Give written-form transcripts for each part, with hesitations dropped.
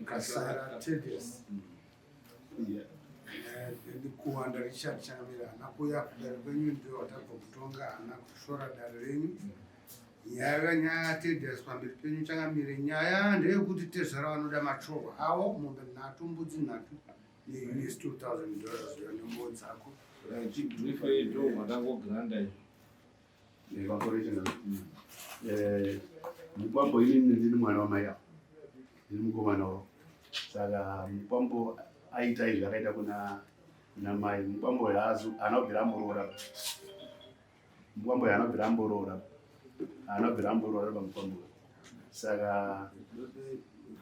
Kasara tedious. Kuwanda Richard Chamira nakuya kudari kwenyu ndio watabva ana kushora dare renyu nyaya tedious pamberi penyu changamire nyaya ndeyekuti tezara vanoda machohwa avo mombe 3 mbudzi 3 US $2,000 yonimbo dzako mupambo ini ndini mwana wamai avo ndiri mukomana wavo saka mupambo aita izvi akaita kuna mai mupambo anobvira amboroora pamupambo saka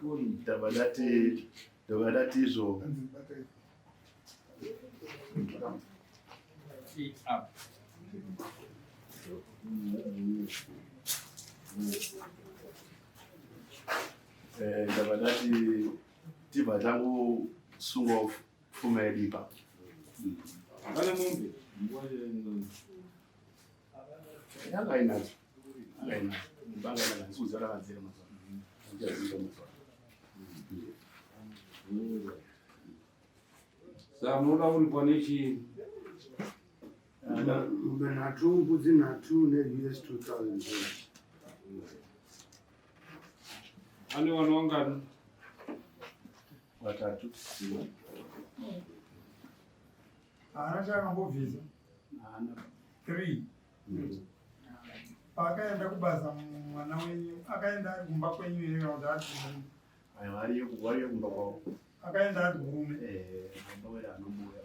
ndakadati izvo ndakadati tibva tangosungwa pfuma yedu ipapo. Akainadzo mubanga nakadzira saka munoda kuripwa nechi mombe 3 mbudzi 3 ne-US $2,000. ane vana vangani? 3. Haana chakambobvisa 3. Paakaenda kubasa mwana wenyu akaenda ari kumba kwenyu here kana kuti ari kurume? Wariyo kumba kwavo. Akaenda ari kurume? Ambawera anomboya.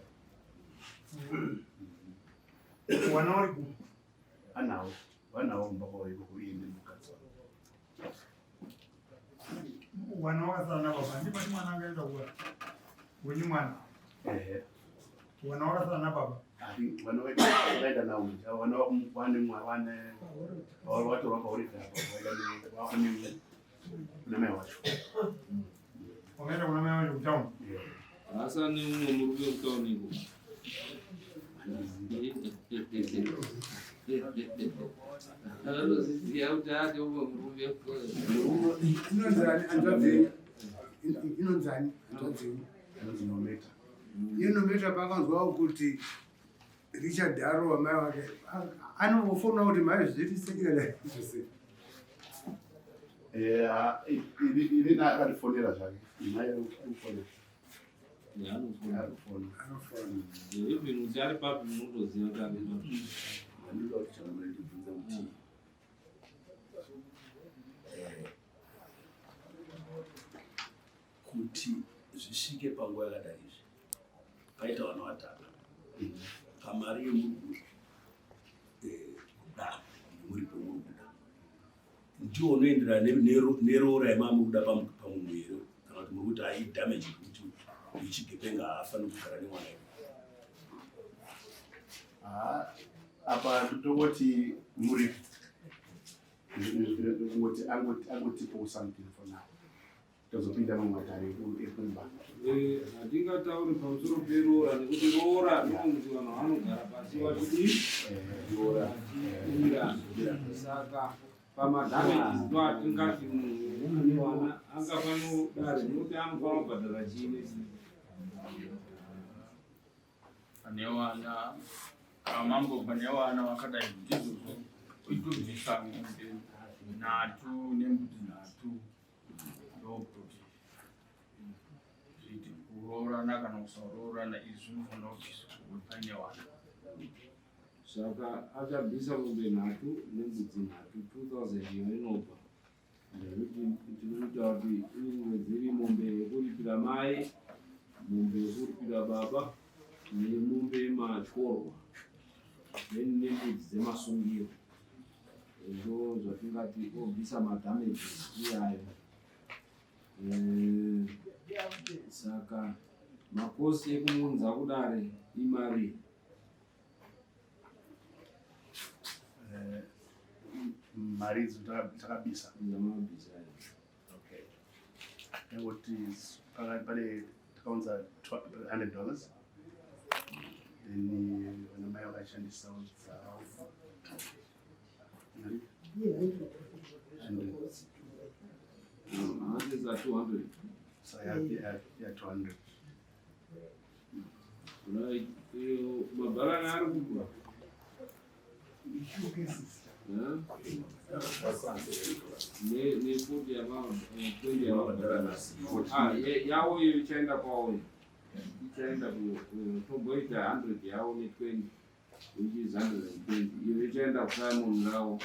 Wana uri ku? Vanawo kumba kwavo iko kuri nemukadzi. Wana wakasara nababa ndipati mwana angaenda kuwa? Wenyu mwana? Wana wakasara nababa? Vana vakaenda navo vatorwa paurika kuna mai wacho. Wakaenda kuna mai wacho kutauni? Asa nemumwe murume kutauniko. Anoziziva kuti ati umwe murume inonzani inometa pakanzwawo kuti Richard Daro wamai wake anofona kuti mai zvitisekera zvose. Ini akatifonera zvake mai anofona even kuti ari papi munotoziva kuti zvisvike panguva yakadai izvi paita vana vatatu pamari yemuri kuda nemuri pemuri kuda ndiwo unoenderana neroora yemamuri kuda pamumwero kana kuti muri kuti haidhameji kuti ichigepenga haafaniri kugara nemwana apa tototi muri kuti angotipawo something for now tozopinda mumatare ekumba. Hatingatauri pamusoro peroora nekuti roora ndokuti vanhu vanogara pasi vachiumbirana. Saka pamadhameji ndo atingati munhu wana angafanodare nokuti anofanira kubhadhara chiine pane vana mambo pane vana vakadai ndizvozvo itobvisa mombe 3 nembudzi 3 ndokuti zviti kuroorana kana kusaroorana izvi zvinofanira kubviswa paine vana. Saka achabvisa mombe 3 nembudzi 3 $2,000 iyo inobva nekuti tinoita kuti inenge dziri mombe yekuripira mai, mombe yekuripira baba nemombe yematyorwa nembudzi dzemasungiro. Ndo zvatingati obvisa madhameji iyayo. Saka makosi ekumunza kudare imari mari idzo takabisa ndamabisa. okay nekuti pane takaunza $100 then vana mai vakashandisawo dzavo za 200 saya ya 200 right mabharana ari kukura nefoti yawo iyo ichaenda kwawo ichaenda tomboita 100 yawo ne20 which is 120 iyo ichaenda kusimon rawo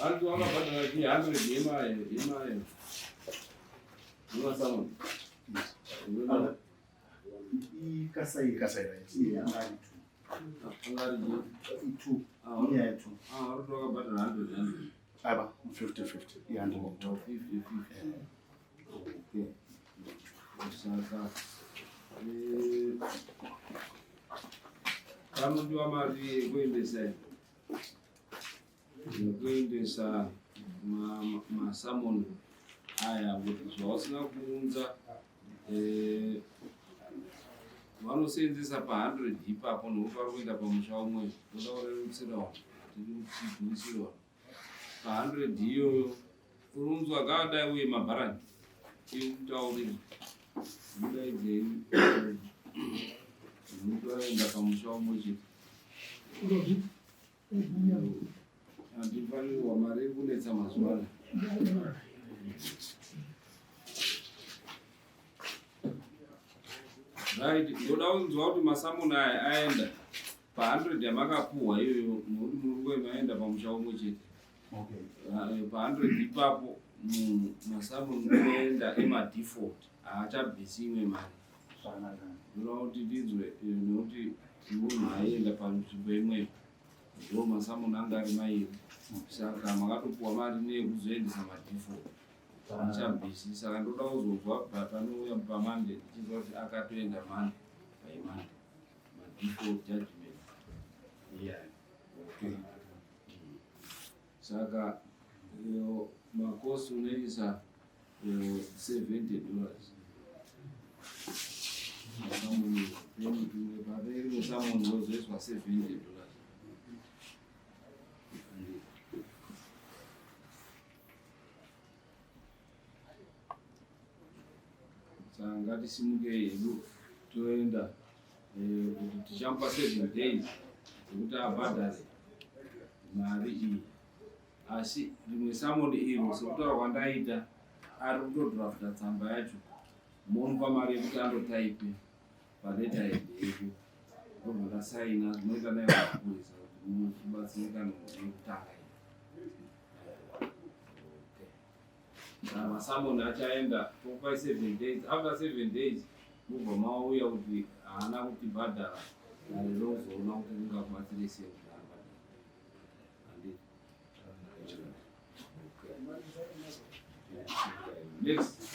antu vakabhadhara chi 100 yemayo unasamon kasai angari tu ya tu ari vakabhadhara 100 aba 50-50 ya 100 okay saka panodiwa mari yekuendesa masamon aya kuti zvawasina kuunza vanosenzesa pa100 ipapo nokuvari kuenda pamusha umwe toda kurerutsira vanhu tichigwinyisira vanhu pa100 iyoyo kurunzwa kavadai uye mabharani iutauriri mudaidzei mutoenda pamusha umwe chete handifanirwa mari iri kunetsa mazuva ano right ndoda kunzwa kuti masamoni aya aenda pa100 yamakapuhwa iyoyo nokuti muri kuemaenda pamusha umwe chete pa100 ipapo masamoni unoenda emadefault haachabvisi imwe mari ndoda kuti ndinzwe nokuti munhu aienda panzvimbo imweyo ndo masamoni anga ari mairi saka makatopuhwa mari neyekuzoendesa madefault achabvisi saka ndoda kuzonzwa panouya pamande ndichizwa kuti akatoenda mani paimande madefault judgment okay saka makosi unoisa $70 masamoni pane rimwe samoni rozoiswa $70 saka ngatisimuke hedu toenda kuti tichamupa 7 days kuti abhadhare mari iyi asi rimwe samoni iro sekutaura kwandaita ari kutodrafta tsamba yacho momupa mari yekuti andotaipe paleta yedu ndobva ndasaina zvinoita naye mapurisa kuti mubatsirika nekutanga masamoni achaenda tokupai 7 days after 7 days mubva mauya kuti haana kuti bhadhara narirozoona kuti ringakubatsire sei kuti abhadhara next